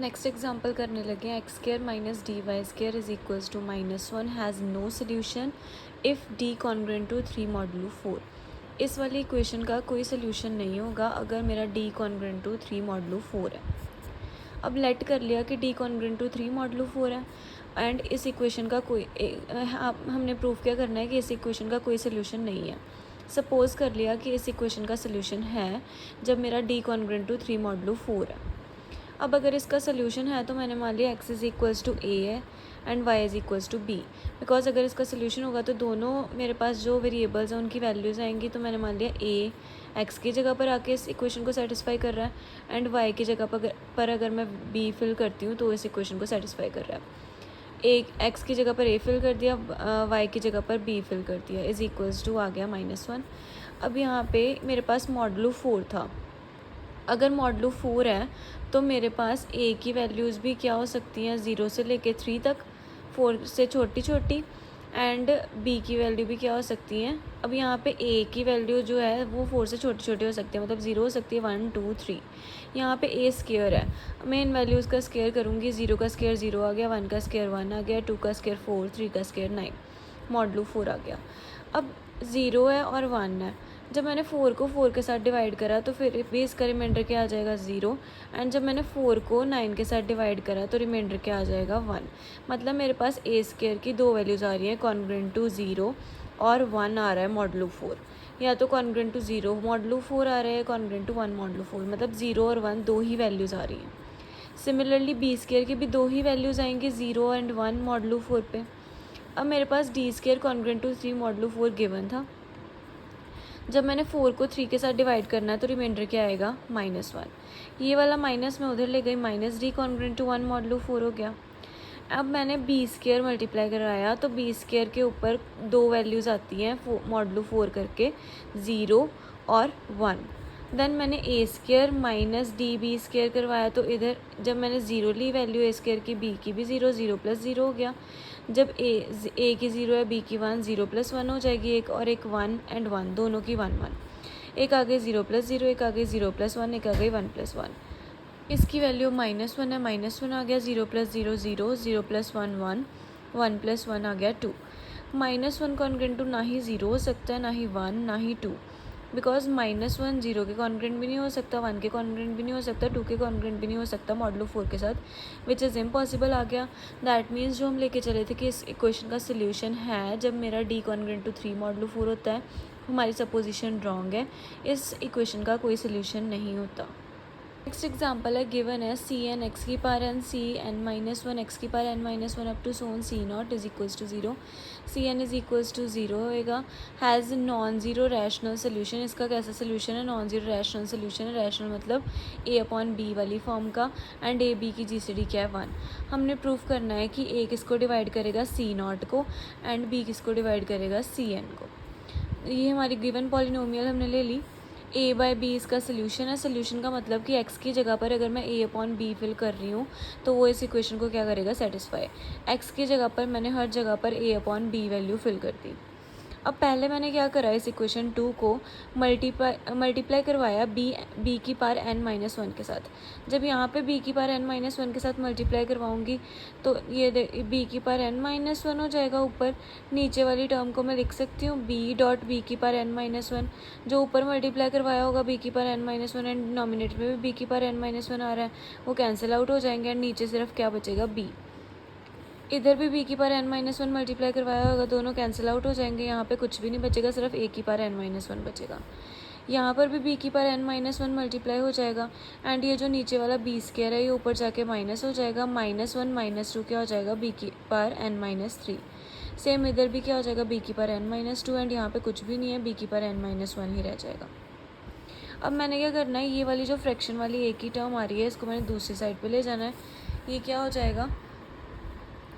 Next example करने लगे हैं। X square minus D Y square is equals to -1 has no solution if D congruent to 3 modulo 4। इस वाली equation का कोई सोल्यूशन नहीं होगा अगर मेरा डी कॉन्ग्रुएंट टू 3 मॉडुलो 4 है। अब लेट कर लिया कि डी कॉन्ग्रुएंट टू 3 मॉडुलो 4 है एंड इस इक्वेशन का हमने प्रूव क्या करना है कि इस इक्वेशन का कोई सोल्यूशन नहीं है। सपोज़ कर लिया कि इस इक्वेशन का सोल्यूशन है जब मेरा डी कॉन्ग्रुएंट टू 3 मॉडुलो 4 है। अब अगर इसका सोल्यूशन है तो मैंने मान लिया x is equals to a है and y is equals to b. Because अगर इसका सोल्यूशन होगा तो दोनों मेरे पास जो वेरिएबल्स हैं उनकी वैल्यूज़ आएंगी। तो मैंने मान लिया ए एक्स की जगह पर आके इस इक्वेशन को सेटिस्फाई कर रहा है एंड वाई की जगह पर अगर मैं बी फिल करती हूँ तो इस इक्वेशन को सेटिस्फाई कर रहा है। एक एक्स की जगह पर ए फिल कर दिया, वाई की जगह पर बी फिल कर दिया, इज़ इक्वल्स टू आ गया -1। अब यहाँ पे मेरे पास मॉडुलो 4 था। अगर मॉडुलो 4 है तो मेरे पास ए की वैल्यूज़ भी क्या हो सकती हैं 0 से लेके 3 तक, 4 से छोटी छोटी, एंड बी की वैल्यू भी क्या हो सकती हैं। अब यहाँ पे ए की वैल्यू जो है वो 4 से छोटी छोटी हो सकती है, मतलब 0 हो सकती है, 1 2 3। यहाँ पे ए स्केयर है, मैं इन वैल्यूज़ का स्केयर करूँगी। 0 का स्केयर 0 आ गया, 1 का स्केयर 1 आ गया, 2 का स्केयर 4, 3 का स्केयर 9, मॉडुलो 4 आ गया। अब 0 है और 1 है, जब मैंने 4 को 4 के साथ डिवाइड करा तो फिर भी इसका रिमाइंडर क्या आ जाएगा 0, एंड जब मैंने 4 को 9 के साथ डिवाइड करा तो रिमाइंडर क्या आ जाएगा 1। मतलब मेरे पास ए स्केयर की दो वैल्यूज़ आ रही हैं, कॉन्ग्रुएंट टू 0 और 1 आ रहा है मॉडुलो 4। या तो कॉन्ग्रुएंट टू 0 मॉडुलो 4 आ रहा है, कॉन्ग्रुएंट टू 1 मॉडुलो 4, मतलब 0 और 1 दो ही वैल्यूज़ आ रही हैं। सिमिलरली बी स्केयर की भी दो ही वैल्यूज़ आएंगी, 0 एंड 1 मॉडुलो 4 पे। अब मेरे पास D square congruent to 3 modulo 4 given था। जब मैंने 4 को 3 के साथ डिवाइड करना है तो रिमाइंडर क्या आएगा -1। ये वाला माइनस मैं उधर ले गई, minus d congruent to 1 modulo 4 हो गया। अब मैंने बी स्केयर मल्टीप्लाई करवाया तो बी स्केयर के ऊपर दो वैल्यूज़ आती हैं मॉडुलो 4 करके, 0 और 1। देन मैंने A square minus D B square करवाया तो इधर जब मैंने 0 ली वैल्यू ए स्केयर की, बी की भी 0, 0 प्लस 0 हो गया। जब ए की 0 है, बी की 1, 0 प्लस 1 हो जाएगी एक, और एक 1 एंड 1 दोनों की 1 1। एक आ गई 0 प्लस 0, एक आ गई 0 प्लस 1, एक आ गई 1 प्लस 1। इसकी वैल्यू -1 है, -1 आ गया, 0 प्लस 0 0, 0 प्लस 1 1, 1 प्लस 1 आ गया 2। -1 कॉन्ग्रुएंट टू ना ही 0 हो सकता है, ना ही 1, ना ही 2, बिकॉज -1 0 के कॉन्ग्रुएंट भी नहीं हो सकता, 1 के कॉन्ग्रुएंट भी नहीं हो सकता, 2 के कॉन्ग्रुएंट भी नहीं हो सकता मॉडुलो 4 के साथ, विच इज़ इम्पॉसिबल आ गया। दैट मीन्स जो हम लेके चले थे कि इस इक्वेशन का सोल्यूशन है जब मेरा डी कॉन्ग्रुएंट टू 3 मॉडुलो 4 होता है, हमारी सपोजिशन रॉन्ग है, इस इक्वेशन का कोई सोल्यूशन नहीं होता। नेक्स्ट एग्जाम्पल है, गिवन है सी एन एक्स की power N C N -1 X की पावर n-1 अप टू सोन C naught is equals to 0, C N is equals to 0 होएगा। Has non zero rational solution. इसका कैसा सोल्यूशन है, non zero rational solution है। Rational मतलब A upon B वाली form का, एंड ए बी की GCD क्या है 1। हमने प्रूफ करना है कि ए किसको डिवाइड करेगा सी नॉट को, एंड बी किसको डिवाइड करेगा सी एन को। ये हमारी गिवन पॉलिनोमियल हमने ले ली। ए बाई बी इसका सोल्यूशन है। सोल्यूशन का मतलब कि एक्स की जगह पर अगर मैं ए अपॉन बी फिल कर रही हूँ तो वो इस इक्वेशन को क्या करेगा, सेटिस्फाई। एक्स की जगह पर मैंने हर जगह पर ए अपॉन बी वैल्यू फिल कर दी। अब पहले मैंने क्या करा, इस इक्वेशन 2 को मल्टीप्लाई करवाया बी की पावर n-1 के साथ। जब यहाँ पे बी की पावर n-1 के साथ मल्टीप्लाई करवाऊँगी तो ये बी की पावर n-1 हो जाएगा ऊपर। नीचे वाली टर्म को मैं लिख सकती हूँ बी डॉट बी की पावर n-1। जो ऊपर मल्टीप्लाई करवाया होगा बी की पावर n-1 एंड डिनोमिनेटर में भी बी की पावर n-1 आ रहा है, वो कैंसिल आउट हो जाएंगे एंड नीचे सिर्फ क्या बचेगा बी। इधर भी बी की पावर n-1 मल्टीप्लाई करवाया होगा, दोनों कैंसिल आउट हो जाएंगे, यहाँ पे कुछ भी नहीं बचेगा, सिर्फ ए की पावर n-1 बचेगा। यहाँ पर भी बी की पावर n-1 मल्टीप्लाई हो जाएगा, एंड ये जो नीचे वाला बी स्केयर है ये ऊपर जाके माइनस हो जाएगा, -1 -2 क्या हो जाएगा बी की पावर n-3। सेम इधर भी क्या हो जाएगा बी की पावर n-2, एंड यहाँ पे कुछ भी नहीं है, बी की पावर n-1 ही रह जाएगा। अब मैंने क्या करना है, ये वाली जो फ्रैक्शन वाली एक ही टर्म आ रही है इसको मैंने दूसरी साइड पे ले जाना है। ये क्या हो जाएगा,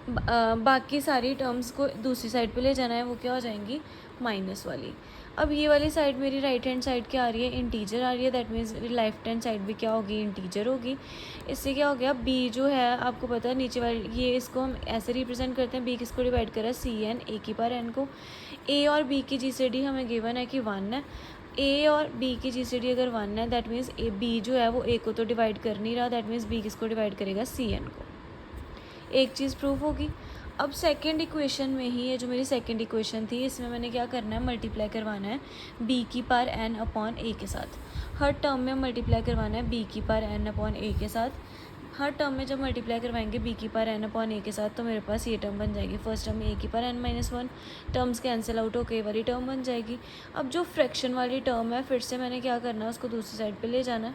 बाकी सारी टर्म्स को दूसरी साइड पे ले जाना है, वो क्या हो जाएंगी माइनस वाली। अब ये वाली साइड मेरी राइट हैंड साइड क्या आ रही है, इंटीजर आ रही है, that means left hand side भी क्या होगी, इंटीजर होगी। इससे क्या हो गया, बी जो है आपको पता है नीचे वाली, ये इसको हम ऐसे रिप्रेजेंट करते हैं, बी किसको डिवाइड करा सी एन, ए की पावर एन को। ए और बी की GCD हमें गिवन है कि 1 है। ए और बी की GCD अगर 1 है, दैट मीन्स ए बी जो है वो ए को तो डिवाइड कर नहीं रहा, दैट मीन्स बी किसको डिवाइड करेगा, CN को। एक चीज़ प्रूफ होगी। अब सेकंड इक्वेशन में ही, ये जो मेरी सेकंड इक्वेशन थी, इसमें मैंने क्या करना है, मल्टीप्लाई करवाना है b की पावर n अपॉन a के साथ। हर टर्म में मल्टीप्लाई करवाना है b की पावर n अपॉन a के साथ। हर टर्म में जब मल्टीप्लाई करवाएंगे b की पावर n अपॉन a के साथ, तो मेरे पास ये टर्म बन जाएगी। फर्स्ट टर्म a की power n-1, terms cancel out होकर वाली टर्म बन जाएगी। अब जो फ्रैक्शन वाली टर्म है, फिर से मैंने क्या करना है, उसको दूसरी साइड पे ले जाना है।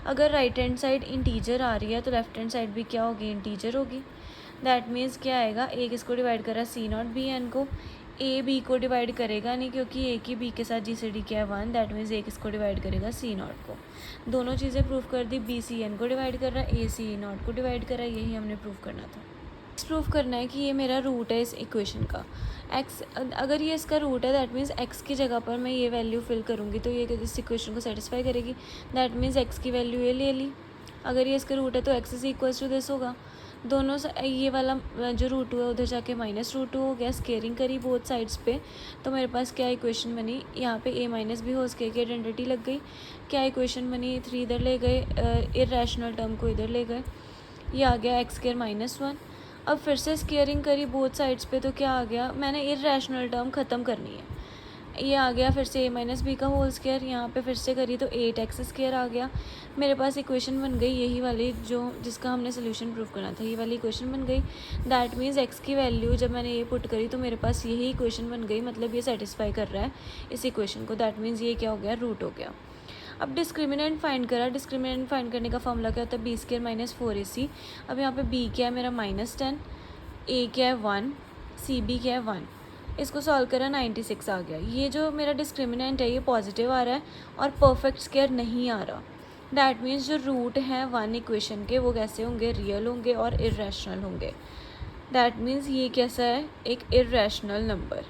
अगर राइट हैंड साइड इंटीजर आ रही है तो लेफ्ट हैंड साइड भी क्या होगी, इंटीजर होगी। दैट मीन्स क्या आएगा, ए किसको डिवाइड कर रहा है, C0 बी एन को। ए बी को डिवाइड करेगा नहीं, क्योंकि ए की बी के साथ GCD क्या है, 1, दैट मीन्स ए किसको डिवाइड करेगा, C0 को। दोनों चीज़ें प्रूफ कर दी, बी CN को डिवाइड कर रहा है, ए C0 को डिवाइड कर रहा है, यही हमने प्रूफ करना था। प्रूफ करना है कि ये मेरा रूट है इस इक्वेशन का। एक्स, अगर ये इसका रूट है, दैट मीन्स एक्स की जगह पर मैं ये वैल्यू फिल करूँगी तो ये इस इक्वेशन को सेटिस्फाई करेगी। दैट मीन्स एक्स की वैल्यू ये ले ली। अगर ये इसका रूट है तो x is equal to this होगा। दोनों ये वाला जो रूट हुआ उधर जाके -√2 हो गया, स्केयरिंग करी बोथ साइड्स पे, तो मेरे पास क्या इक्वेशन बनी, यहाँ पे a माइनस भी हो स्केयर की आइडेंटिटी लग गई। क्या इक्वेशन बनी, 3 इधर ले गए, इरेशनल टर्म को इधर ले गए, ये आ गया x² -1। अब फिर से स्केयरिंग करी बोथ साइड्स पे, तो क्या आ गया, मैंने इरेशनल टर्म ख़त्म करनी है, ये आ गया। फिर से a माइनस बी का होल स्केयर, यहाँ पे फिर से करी तो 8x² आ गया। मेरे पास इक्वेशन बन गई यही वाली, जो जिसका हमने सोल्यूशन प्रूव करना था, ये वाली इक्वेशन बन गई। दैट मीन्स x की वैल्यू जब मैंने ये पुट करी तो मेरे पास यही इक्वेशन बन गई, मतलब ये सेटिस्फाई कर रहा है इस इक्वेशन को। दैट मीन्स ये क्या हो गया, रूट हो गया। अब डिस्क्रिमिनेंट फाइंड करा, डिस्क्रिमिनेंट फाइंड करने का फॉर्मूला क्या होता है, b² -4ac। अब यहाँ पे b क्या है मेरा -10, a क्या है 1, cb क्या है 1, इसको सॉल्व करा 96 आ गया। ये जो मेरा डिस्क्रिमिनेंट है ये पॉजिटिव आ रहा है और परफेक्ट स्क्वायर नहीं आ रहा। दैट मीन्स जो रूट हैं 1 इक्वेशन के वो कैसे होंगे, रियल होंगे और इरेशनल होंगे। दैट मीन्स ये कैसा है, एक इरेशनल नंबर।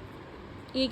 ये